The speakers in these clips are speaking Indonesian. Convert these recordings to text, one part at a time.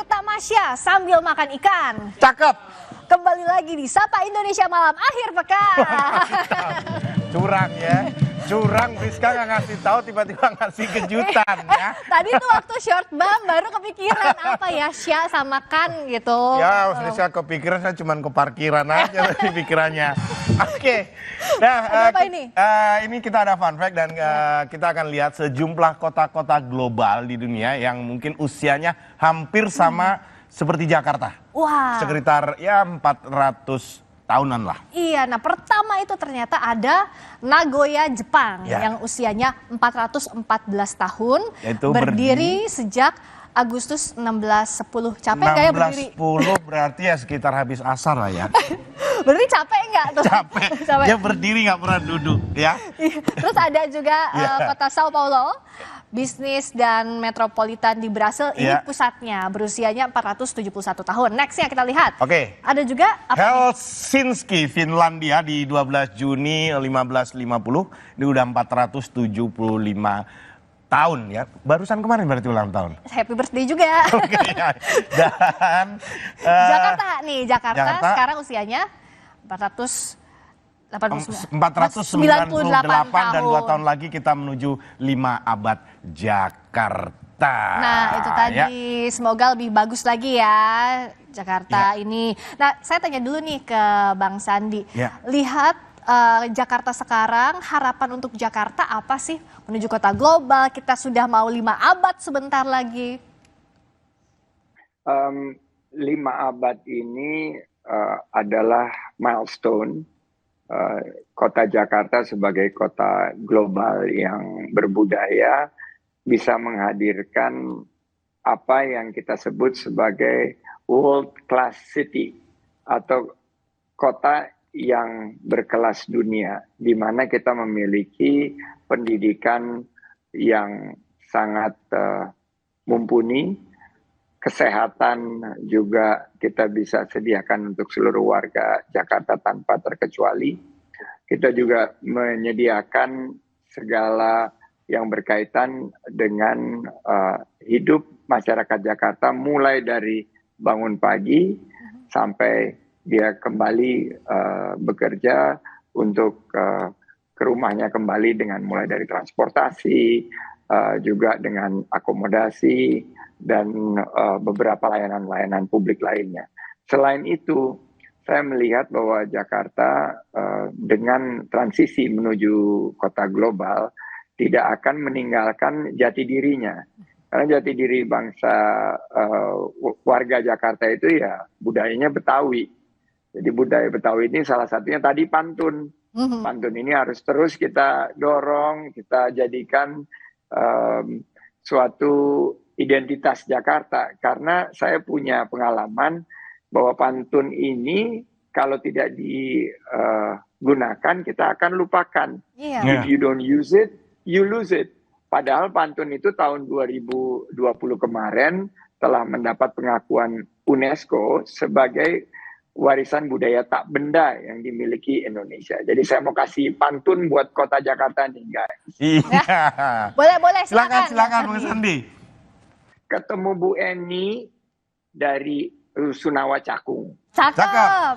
bertamasya sambil makan ikan. Cakep. Kembali lagi di Sapa Indonesia Malam akhir pekan. Curang ya. Curang, Rizka nggak ngasih tahu, tiba-tiba ngasih kejutan ya. Tadi tuh waktu short bang baru kepikiran apa ya Syah sama kan gitu. Ya, Rizka kepikiran, saya cuma ke parkiran aja tadi pikirannya. Oke. Nah, apa ini? Ini kita ada fun fact dan kita akan lihat sejumlah kota-kota global di dunia yang mungkin usianya hampir sama seperti Jakarta. Wah. Sekitar ya 400 tahunan lah. Iya, nah pertama itu ternyata ada Nagoya, Jepang Ya. yang usianya 414 tahun, Yaitu berdiri sejak Agustus 1610. Capek nggak ya berdiri? 1610 berarti ya sekitar habis asar lah ya. Berdiri capek nggak tuh? Capek. Dia berdiri nggak pernah duduk ya. Terus ada juga Ya. kota Sao Paulo, bisnis dan metropolitan di Brasil, ini Ya. pusatnya, berusianya 471 tahun. Next ya kita lihat. Oke. Ada juga apa? Helsinki, Finlandia di 12 Juni 1550. Ini udah 475 tahun ya. Barusan kemarin berarti ulang tahun. Happy birthday juga. Oke ya. Dan Jakarta nih, Jakarta Jakarta. sekarang usianya 498 dan 2 tahun lagi kita menuju 5 abad Jakarta. Nah itu tadi, Ya. semoga lebih bagus lagi ya Jakarta Ya. ini. Nah saya tanya dulu nih ke Bang Sandi, Ya. lihat Jakarta sekarang, harapan untuk Jakarta apa sih? Menuju kota global, kita sudah mau 5 abad sebentar lagi. 5 abad ini adalah milestone kota Jakarta sebagai kota global yang berbudaya, bisa menghadirkan apa yang kita sebut sebagai world class city atau kota yang berkelas dunia, di mana kita memiliki pendidikan yang sangat mumpuni, kesehatan juga kita bisa sediakan untuk seluruh warga Jakarta tanpa terkecuali. Kita juga menyediakan segala yang berkaitan dengan hidup masyarakat Jakarta, mulai dari bangun pagi sampai dia kembali bekerja untuk ke rumahnya kembali, dengan mulai dari transportasi, juga dengan akomodasi, dan beberapa layanan-layanan publik lainnya. Selain itu, saya melihat bahwa Jakarta dengan transisi menuju kota global tidak akan meninggalkan jati dirinya. Karena jati diri bangsa warga Jakarta itu ya budayanya Betawi. Jadi budaya Betawi ini salah satunya tadi pantun. Pantun ini harus terus kita dorong, kita jadikan suatu identitas Jakarta. Karena saya punya pengalaman bahwa pantun ini kalau tidak digunakan kita akan lupakan. Iya. If you don't use it, you lose it. Padahal pantun itu tahun 2020 kemarin telah mendapat pengakuan UNESCO sebagai warisan budaya tak benda yang dimiliki Indonesia. Jadi saya mau kasih pantun buat kota Jakarta nih guys. Iya. Boleh, Silakan silakan. Bang Sandi. Ketemu Bu Eni dari Rusunawa Cakung. Cakep.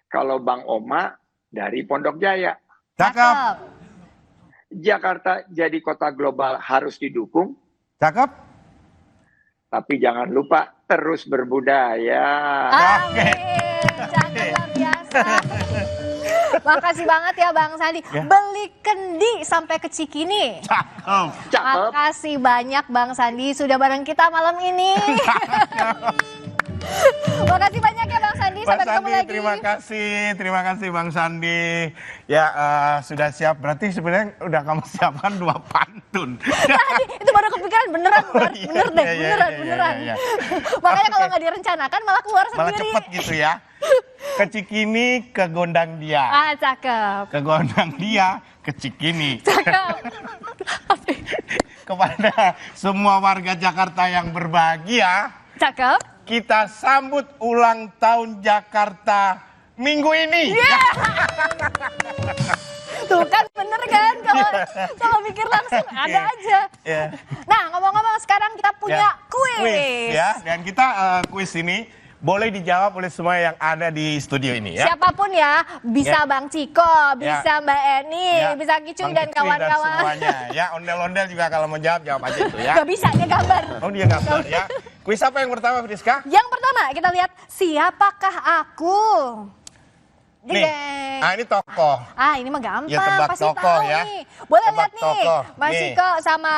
Kalau Bang Oma dari Pondok Jaya. Cakep. Jakarta jadi kota global harus didukung. Cakep. Tapi jangan lupa terus berbudaya. Amin. Jangan luar biasa. Makasih banget ya Bang Sandi. Ya. Beli kendi sampai ke Cikini. Cakep. Cakep. Makasih banyak Bang Sandi sudah bareng kita malam ini. Makasih banyak ya Bang Sandi. Bang Sampai ketemu Sandi, lagi. terima kasih Bang Sandi. Ya sudah siap, berarti sebenarnya udah kamu siapkan 2 pantun. Tadi itu baru kepikiran beneran, Iya, bener deh, iya, beneran. iya. Makanya kalau nggak direncanakan malah keluar Malah sendiri. cepet gitu ya. Ke Cikini, ke Gondang Dia. Ah cakep. Ke Gondang Dia, ke Cikini. Cakep. Kepada semua warga Jakarta yang berbahagia, Cakep. kita sambut ulang tahun Jakarta minggu ini. Tuh kan bener kan kalau mikir langsung ada aja. Yeah. Nah ngomong-ngomong sekarang kita punya kuis. Kuis ya. Dan kita kuis ini boleh dijawab oleh semua yang ada di studio ini ya. Siapapun ya, bisa Ya. Bang Ciko, bisa Mbak Eni, Ya. bisa Kicuy Bang dan Kicuy kawan-kawan. semuanya ya. Ondel-ondel juga kalau mau jawab aja itu ya. Gak bisa, dia gambar. Oh dia gambar ya. Kuis apa yang pertama Friska? Yang pertama kita lihat siapakah aku? Nih, Jeng. ini tokoh. Ini mah gampang, Ya, tebak pasti tokoh tahu ya. nih. Boleh Tebak lihat nih, tokoh. Mas Nih. Ciko sama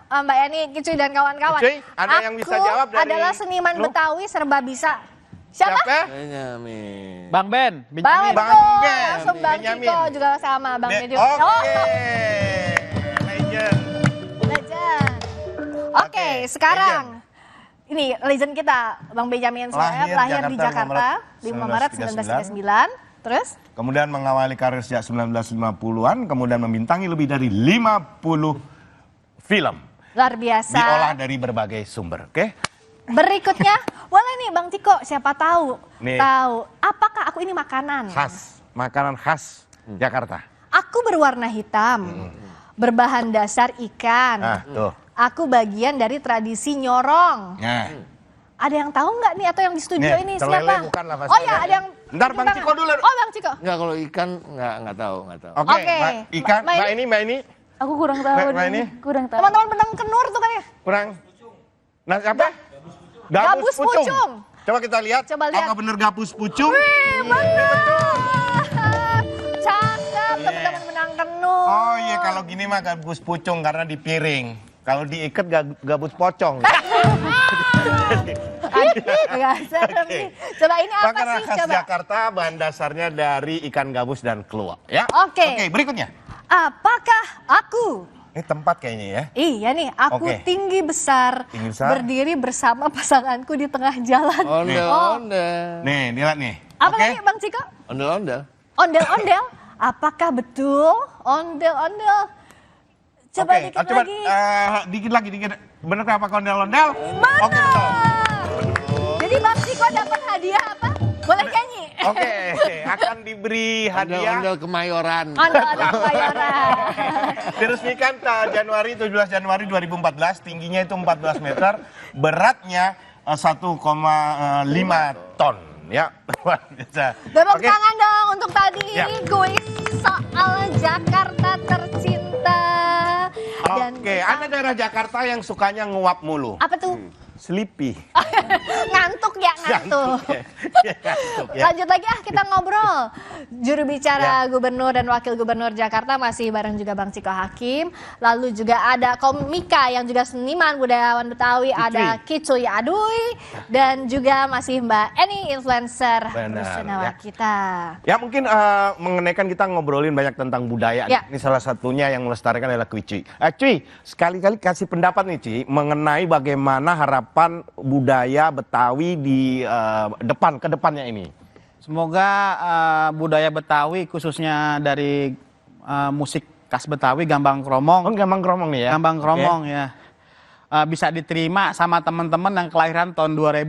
Mbak Eni, Kicuy dan kawan-kawan. Kicuy, ada yang bisa jawab dari Aku adalah seniman lu? Betawi serba bisa. Siapa? Benyamin. Bang Ben, Bang Bang Ciko, Ben, langsung Bang Benyamin. Ciko juga sama Bang Ben. Oke. Legend. Legend. Oke, Oke, sekarang ini legend kita, Bang Benjamin Sueb, lahir di Jakarta 5 Maret 1939. Terus? Kemudian mengawali karir sejak 1950-an, kemudian membintangi lebih dari 50 film. Luar biasa. Diolah dari berbagai sumber, oke? Berikutnya, boleh nih Bang Ciko, siapa tahu? Nih. Tahu. Apakah aku ini makanan? Khas, makanan khas Jakarta. Aku berwarna hitam, berbahan dasar ikan. Nah, tuh. Aku bagian dari tradisi nyorong. Nah. Ada yang tahu nggak nih atau yang di studio Nih, ini terlele siapa? bukan lah pasti Oh ya, ada. ada yang. Ntar Bang Bang- Ciko dulu. Oh Bang Ciko. Enggak, kalau ikan nggak tahu. Oke, Oke. Mbak Ikan, Mbak Mbak ini Aku kurang tahu Mbak nih. ini? Kurang tahu. Teman-teman benang kenur tuh kayaknya. kurang. Nah, apa? Gabus pucung. Coba kita lihat. Coba lihat. Apakah bener gabus pucung? Cakep, teman-teman benang kenur. Oh iya, kalau gini mah gabus pucung karena di piring. Kalau diikat gabus pocong. Agak serem nih. Coba ini apa Makanan sih? khas Coba. Jakarta bahan dasarnya dari ikan gabus dan keluak. Ya. Oke. Oke, berikutnya. Apakah aku? Ini tempat kayaknya ya. Iya nih, aku Oke. tinggi besar, Tinggi besar. berdiri bersama pasanganku di tengah jalan. Ondel-ondel. Nih, dilihat nih. Apa Oke. lagi Bang Ciko? Ondel-ondel. Ondel-ondel? Apakah betul ondel-ondel? Coba Oke, dikit coba, lagi. dikit lagi, dikit. Bener apa ondel-ondel? Benar. Oke, betul. Jadi Bang Ciko dapat hadiah apa? Boleh nyanyi? Oke, akan diberi hadiah. Ondel-ondel Kemayoran. Ondel-ondel Kemayoran. Diresmikan 17 Januari 2014, tingginya itu 14 meter, beratnya 1,5 ton. Ya, luar biasa. Tepuk Oke. tangan dong untuk tadi Ya. kuis soal Jakarta tercinta. Dan Oke, ada daerah Jakarta yang sukanya nguap mulu. apa tuh? Sleepy. Ngantuk ya, ngantuk. Ngantuk ya. Lanjut lagi kita ngobrol. Juru bicara Gubernur dan Wakil Gubernur Jakarta masih bareng juga Bang Ciko Hakim. Lalu juga ada komika yang juga seniman budayawan Betawi, ada Kicuy Aduy, dan juga masih Mbak Eni influencer Benar, rusunawa ya. kita. Ya mungkin mengenai kan kita ngobrolin banyak tentang budaya. Ya. Ini salah satunya yang melestarikan adalah Cuy. Cuy, sekali-kali kasih pendapat nih Cuy mengenai bagaimana harapan budaya Betawi di ke depannya ini. semoga budaya Betawi khususnya dari musik khas Betawi Gambang Kromong, Gampang kromong nih ya. Gambang Oke. Kromong ya. Bisa diterima sama teman-teman yang kelahiran tahun 2005,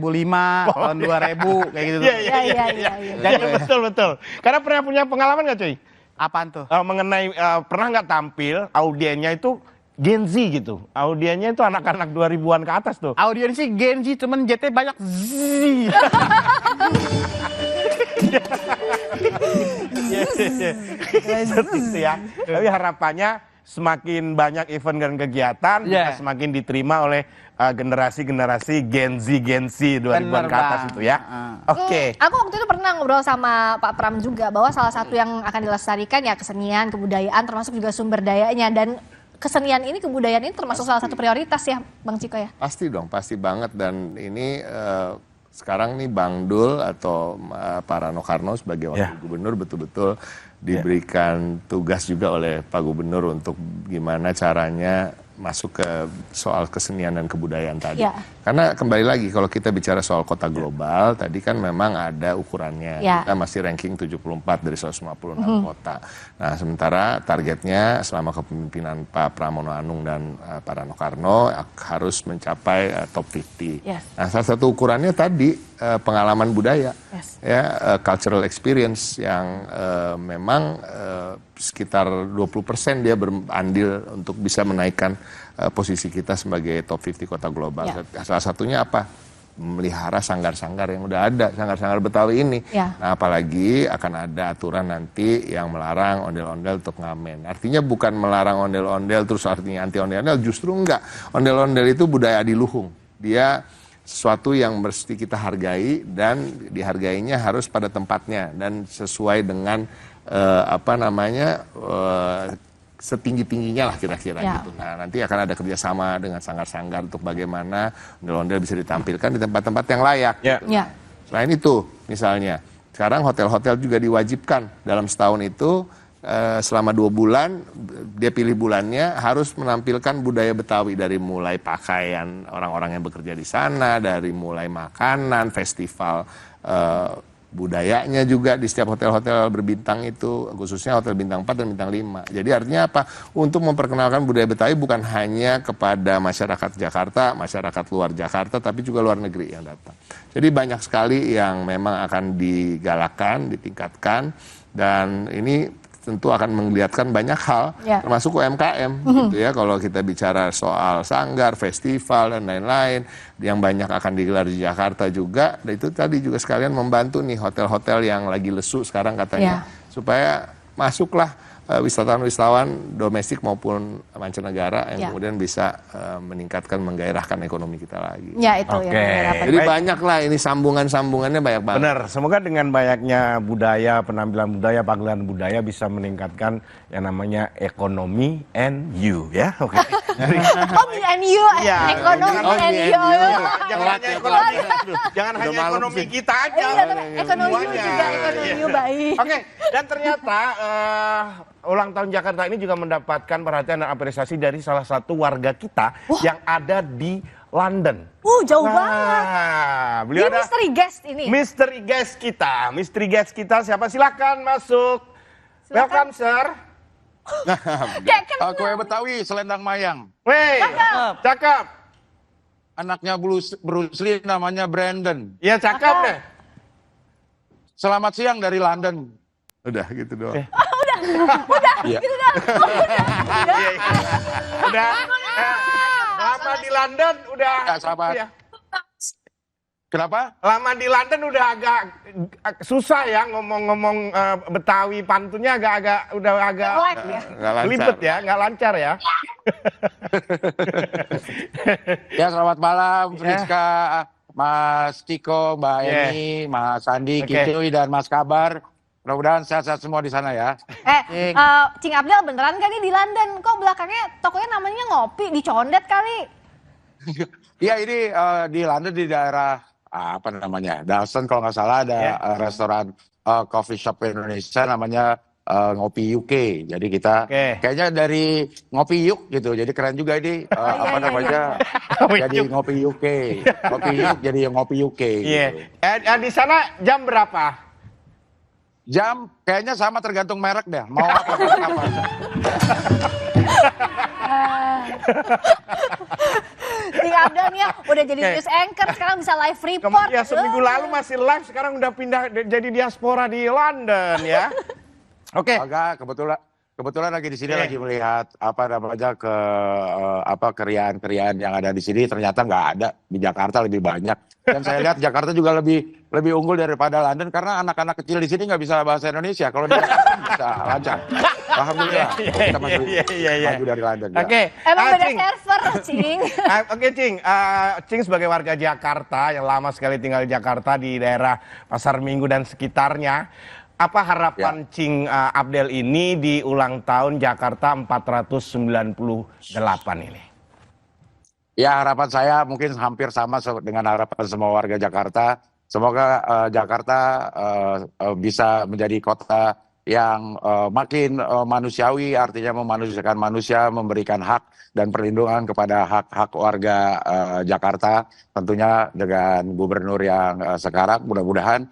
tahun 2000 kayak gitu. Iya, Iya. Jadi betul. Karena pernah punya pengalaman nggak Cuy? Apaan tuh? Mengenai pernah nggak tampil audiennya itu Gen Z gitu. Audiennya itu anak-anak 2000-an ke atas tuh. Audiens sih Gen Z, cuman JT banyak Z. Seperti itu ya. Tapi harapannya semakin banyak event dan kegiatan, Yeah. bisa semakin diterima oleh generasi-generasi Gen Z 2000-an ke atas Bang. itu ya. Oke. Aku waktu itu pernah ngobrol sama Pak Pram juga bahwa salah satu yang akan dilestarikan ya kesenian, kebudayaan, termasuk juga sumber dayanya. Dan kesenian ini, kebudayaan ini termasuk salah satu prioritas ya Bang Ciko ya? Pasti dong, pasti banget. Dan ini sekarang nih Bang Dul atau Pak Rano Karno sebagai wakil gubernur betul-betul diberikan tugas juga oleh Pak Gubernur untuk gimana caranya masuk ke soal kesenian dan kebudayaan tadi. Ya. Karena kembali lagi kalau kita bicara soal kota global, tadi kan memang ada ukurannya. Ya. Kita masih ranking 74 dari 156 kota. Nah, sementara targetnya selama kepemimpinan Pak Pramono Anung dan Pak Rano Karno harus mencapai top 50. Yes. Nah, salah satu ukurannya tadi pengalaman budaya, Yes. ya cultural experience yang memang sekitar 20% dia berandil untuk bisa menaikkan posisi kita sebagai top 50 kota global. Ya. Salah satunya apa? Melihara sanggar-sanggar yang udah ada, sanggar-sanggar Betawi ini. Ya. Nah, apalagi akan ada aturan nanti yang melarang ondel-ondel untuk ngamen. Artinya bukan melarang ondel-ondel terus artinya anti ondel-ondel, justru enggak. Ondel-ondel itu budaya adiluhung. Dia sesuatu yang mesti kita hargai dan dihargainya harus pada tempatnya dan sesuai dengan setinggi-tingginya lah kira-kira Ya. gitu. Nah, nanti akan ada kerjasama dengan sanggar-sanggar untuk bagaimana ondel-ondel bisa ditampilkan di tempat-tempat yang layak. Ya. Gitu. Ya. Selain itu, misalnya, sekarang hotel-hotel juga diwajibkan dalam setahun itu selama 2 bulan, dia pilih bulannya harus menampilkan budaya Betawi dari mulai pakaian orang-orang yang bekerja di sana, dari mulai makanan, festival budayanya juga di setiap hotel-hotel berbintang itu, khususnya hotel bintang 4 dan bintang 5. Jadi artinya apa? Untuk memperkenalkan budaya Betawi bukan hanya kepada masyarakat Jakarta, masyarakat luar Jakarta, tapi juga luar negeri yang datang. Jadi banyak sekali yang memang akan digalakkan, ditingkatkan, dan ini tentu akan mengelihatkan banyak hal, Ya. termasuk UMKM gitu ya. Kalau kita bicara soal sanggar, festival dan lain-lain yang banyak akan digelar di Jakarta juga, dan itu tadi juga sekalian membantu nih hotel-hotel yang lagi lesu sekarang katanya, supaya masuklah wisatawan-wisatawan domestik maupun mancanegara yang Ya. kemudian bisa meningkatkan, menggairahkan ekonomi kita lagi. Ya, itu Oke. yang dapat. Jadi Baik. banyak lah ini sambungan-sambungannya banyak banget. Benar, semoga dengan banyaknya budaya, penampilan budaya, pagelaran budaya bisa meningkatkan yang namanya ekonomi and you, ya. Oke. Oh, me and you, Iya. ekonomi Oh, and me you. and you. Jangan hanya ekonomi, jangan hanya malam ekonomi sih. kita aja. Iya, tapi ekonomi you Semuanya. juga, ekonomi you baik. Oke, dan ternyata ulang tahun Jakarta ini juga mendapatkan perhatian dan apresiasi dari salah satu warga kita yang ada di London. Jauh banget. Nah, beliau Ini ada mystery guest ini. mystery guest kita. Siapa? Silakan masuk. Welcome, sir. Kayak kenal. Kue Betawi, selendang mayang. Weh, cakep. Anaknya Bruce Lee namanya Brandon. Iya, cakep deh. Selamat siang dari London. Udah gitu doang. Iya. Udah. Lama di London udah. Ya, sahabat. Ya. Kenapa? Lama di London udah agak susah ya ngomong-ngomong Betawi, pantunnya agak Lag ya. Nggak lancar. libet ya, nggak lancar ya. Ya, selamat malam Ya. Friska, Mas Ciko, Mbak Ya. Eni, Mas Andi, Oke. Kitui, dan Mas Kabar. Mudah-mudahan sehat-sehat semua di sana ya. Cing Abdel beneran kan nih di London? Kok belakangnya tokonya namanya ngopi, dicondet kali? Iya, ini di London di daerah apa namanya? Dalston kalau nggak salah ada restoran coffee shop Indonesia namanya Ngopi UK. Jadi kita kayaknya dari Ngopi Yuk gitu. Jadi keren juga ini apa namanya? Jadi Ngopi UK. Ngopi Yuk jadi Ngopi UK. Iya. Gitu. Di sana jam berapa? Jam kayaknya sama tergantung merek deh. Mau apa? Apa? Cing Abdel nih ya udah jadi news anchor, sekarang bisa live report. Ya seminggu lalu masih live, sekarang udah pindah jadi diaspora di London ya. Oke. Agak kebetulan lagi di sini lagi melihat apa namanya keriaan-keriaan yang ada di sini ternyata nggak ada di Jakarta, lebih banyak. Dan saya lihat Jakarta juga lebih unggul daripada London karena anak-anak kecil di sini nggak bisa bahasa Indonesia. Kalau di Jakarta bisa lancar. Alhamdulillah kita masih maju dari London. Ya. Oke. Emang beda Cing. server, Cing. Oke, Cing. Cing sebagai warga Jakarta yang lama sekali tinggal di Jakarta di daerah Pasar Minggu dan sekitarnya, apa harapan Cing Abdel ini di ulang tahun Jakarta 498 ini? Ya, harapan saya mungkin hampir sama dengan harapan semua warga Jakarta. Semoga Jakarta bisa menjadi kota yang makin manusiawi, artinya memanusiakan manusia, memberikan hak dan perlindungan kepada hak-hak warga Jakarta. Tentunya dengan gubernur yang sekarang, mudah-mudahan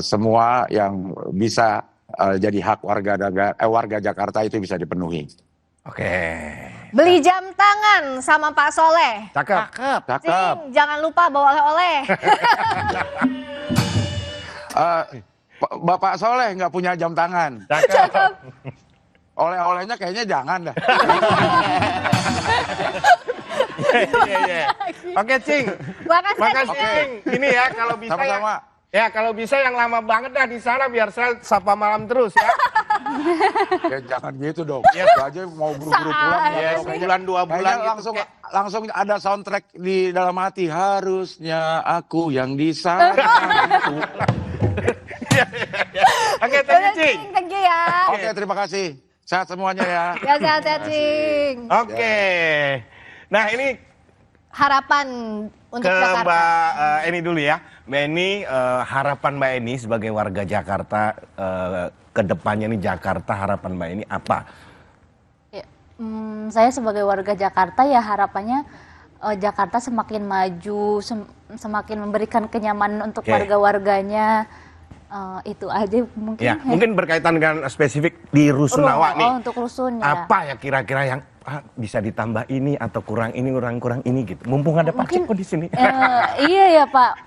semua yang bisa jadi hak warga Jakarta itu bisa dipenuhi. Oke. Beli jam tangan sama Pak Soleh. Cakep. Cakep. Cing, jangan lupa bawa oleh-oleh. Bapak Soleh nggak punya jam tangan. Cakep. Oleh-olehnya kayaknya jangan dah. Iya. Oke, Cing. Makasih, Cing. Ini ya kalau bisa Sama-sama. ya kalau bisa yang lama banget dah di sana biar saya sapa malam terus ya. Ya jangan gitu dong. Iya. Itu aja mau buru-buru pulang. Ya, sebulan 2 bulan Kayaknya gitu. langsung ada soundtrack di dalam hati. Harusnya aku yang di sana. Oke, thank you, Cing. Thank you ya. Oke, terima kasih. Sehat semuanya ya. Ya sehat-sehat, Cing. Oke. Nah, ini Harapan untuk ke Jakarta. Mbak Eni dulu ya. Mbak Eni, harapan Mbak Eni sebagai warga Jakarta ke depannya nih Jakarta, harapan Mbak Eni apa? Ya, saya sebagai warga Jakarta ya harapannya Jakarta semakin maju, semakin memberikan kenyamanan untuk Oke. warga-warganya. Itu aja mungkin. Ya, mungkin berkaitan dengan spesifik di Rusunawa nih. Untuk rusun ya. Apa ya kira-kira yang bisa ditambah ini atau kurang ini gitu. Mumpung ada Pak Mungkin, Ciko di sini. Iya ya Pak.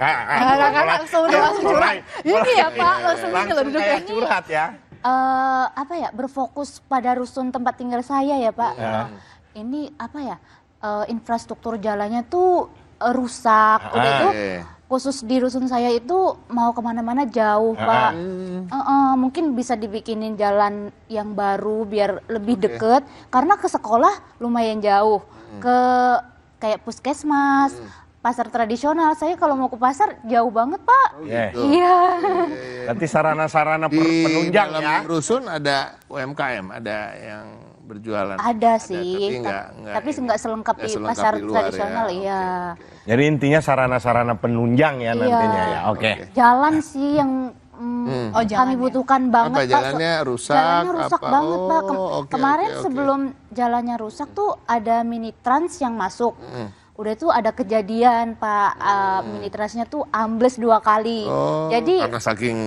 Langsung curhat. Ini ya Pak, langsung ini loh duduknya. Kayak curhat ya. Apa ya, berfokus pada rusun tempat tinggal saya ya Pak. Ini apa ya, infrastruktur jalannya tuh rusak. Udah itu khusus di rusun saya itu mau kemana-mana jauh Pak. Mungkin bisa dibikinin jalan yang baru biar lebih deket. Karena ke sekolah lumayan jauh. Ke kayak puskesmas, pasar tradisional. Saya kalau mau ke pasar jauh banget Pak. Iya. Nanti sarana-sarana Di penunjang dalam ya. rusun ada UMKM, ada yang berjualan. Ada sih, tapi nggak selengkap di selengkap pasar di luar tradisional, ya. iya. Jadi intinya sarana-sarana penunjang ya nantinya ya. Oke. Jalan sih yang kami jalannya. butuhkan banget Apa Pak. jalannya rusak? Jalannya rusak apa? banget Pak. Oke, Kemarin oke. sebelum jalannya rusak tuh ada mini trans yang masuk. Udah itu ada kejadian Pak, mini transnya tuh ambles 2 kali. Jadi Karena saking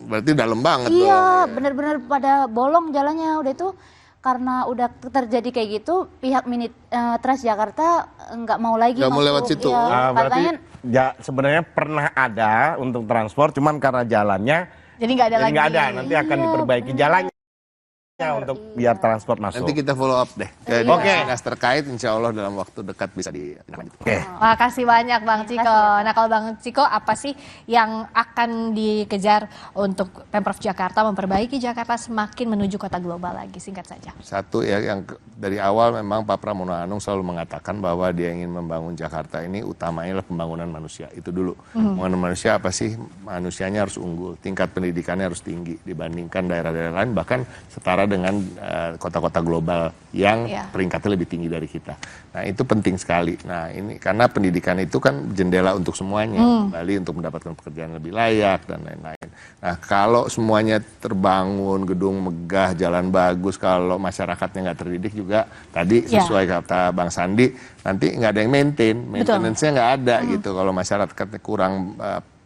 berarti dalam banget iya, dong. benar-benar pada bolong jalannya. Udah itu karena udah terjadi kayak gitu, pihak mini Transjakarta nggak mau lagi Nggak mau masuk. lewat situ. Iya, Berarti katanya sebenarnya pernah ada untuk transport, cuman karena jalannya Jadi nggak ada jadi lagi. nggak ada. Nanti akan diperbaiki jalannya untuk biar transport masuk. Nanti kita follow up deh ke dinas terkait, insya Allah dalam waktu dekat bisa ditindaklanjuti. Oke. Makasih banyak Bang Ciko. Nah kalau Bang Ciko apa sih yang akan dikejar untuk Pemprov Jakarta memperbaiki Jakarta semakin menuju kota global lagi? Singkat saja. Satu ya, yang dari awal memang Pak Pramono Anung selalu mengatakan bahwa dia ingin membangun Jakarta ini utamanya adalah pembangunan manusia. Itu dulu. Pembangunan manusia apa sih? Manusianya harus unggul, tingkat pendidikannya harus tinggi dibandingkan daerah-daerah lain, bahkan setara dengan kota-kota global yang peringkatnya lebih tinggi dari kita. Nah itu penting sekali. Nah ini karena pendidikan itu kan jendela untuk semuanya, kembali untuk mendapatkan pekerjaan lebih layak dan lain-lain. Nah kalau semuanya terbangun, gedung megah, jalan bagus, kalau masyarakatnya nggak terdidik juga, tadi sesuai kata Bang Sandi, nanti nggak ada yang maintenance-nya nggak ada gitu. Kalau masyarakatnya kurang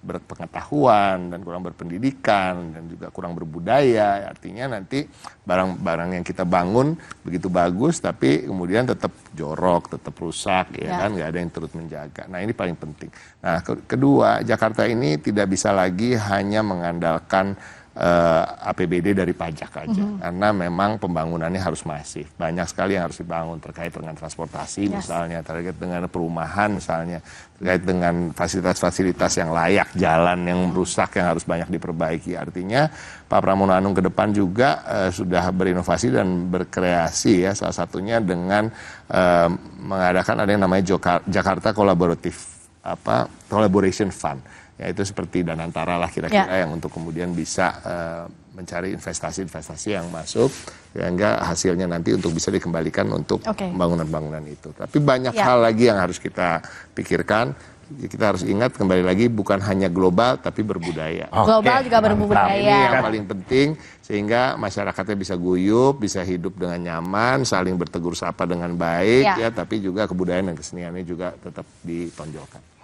berpengetahuan dan kurang berpendidikan dan juga kurang berbudaya, artinya nanti barang-barang yang kita bangun begitu bagus tapi kemudian tetap jorok, tetap rusak, ya kan, nggak ada yang turut menjaga. Nah ini paling penting. Nah kedua, Jakarta ini tidak bisa lagi hanya mengandalkan APBD dari pajak aja, karena memang pembangunannya harus masif. Banyak sekali yang harus dibangun terkait dengan transportasi misalnya, terkait dengan perumahan misalnya, terkait dengan fasilitas-fasilitas yang layak, jalan yang rusak yang harus banyak diperbaiki. Artinya Pak Pramono Anung ke depan juga sudah berinovasi dan berkreasi ya, salah satunya dengan mengadakan ada yang namanya Jakarta Collaboration Fund. Ya itu seperti Danantara lah kira-kira yang untuk kemudian bisa mencari investasi-investasi yang masuk sehingga hasilnya nanti untuk bisa dikembalikan untuk pembangunan-pembangunan itu. Tapi banyak hal lagi yang harus kita pikirkan. Kita harus ingat kembali lagi bukan hanya global tapi berbudaya. Global juga berbudaya. Ini yang paling penting sehingga masyarakatnya bisa guyup, bisa hidup dengan nyaman, saling bertegur sapa dengan baik ya, tapi juga kebudayaan dan keseniannya juga tetap ditonjolkan.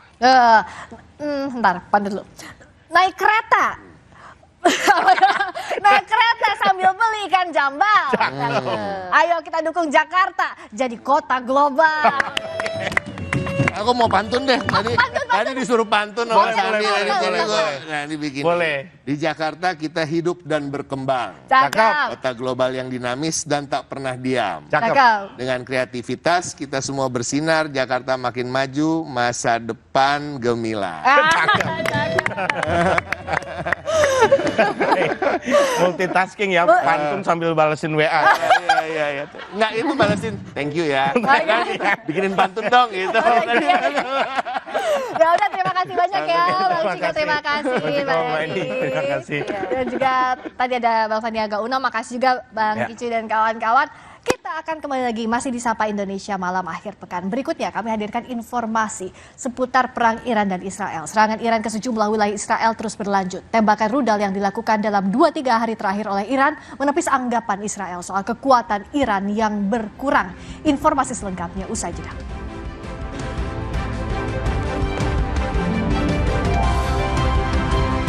Ntar, pandai dulu. Naik kereta. Naik kereta sambil beli ikan jambal. Ayo kita dukung Jakarta jadi kota global. Aku mau pantun deh. Tadi disuruh pantun sama Sandi. Nah, ini bikin. Boleh. Di Jakarta kita hidup dan berkembang. Cakep. Kota global yang dinamis dan tak pernah diam. Cakep. Dengan kreativitas kita semua bersinar, Jakarta makin maju, masa depan gemilang. Multitasking ya, pantun sambil balesin WA. Iya. Nggak, itu balesin thank you ya. Bikinin pantun dong gitu. Ya udah, terima kasih banyak ya Bang Ciko, terima kasih Mbak Eni, terima kasih. Dan juga tadi ada Bang Sandiaga Uno, makasih juga Bang Kicu dan kawan-kawan. Kita akan kembali lagi masih di Sapa Indonesia malam akhir pekan. Berikutnya kami hadirkan informasi seputar perang Iran dan Israel. Serangan Iran ke sejumlah wilayah Israel terus berlanjut. Tembakan rudal yang dilakukan dalam 2-3 hari terakhir oleh Iran menepis anggapan Israel soal kekuatan Iran yang berkurang. Informasi selengkapnya usai jeda.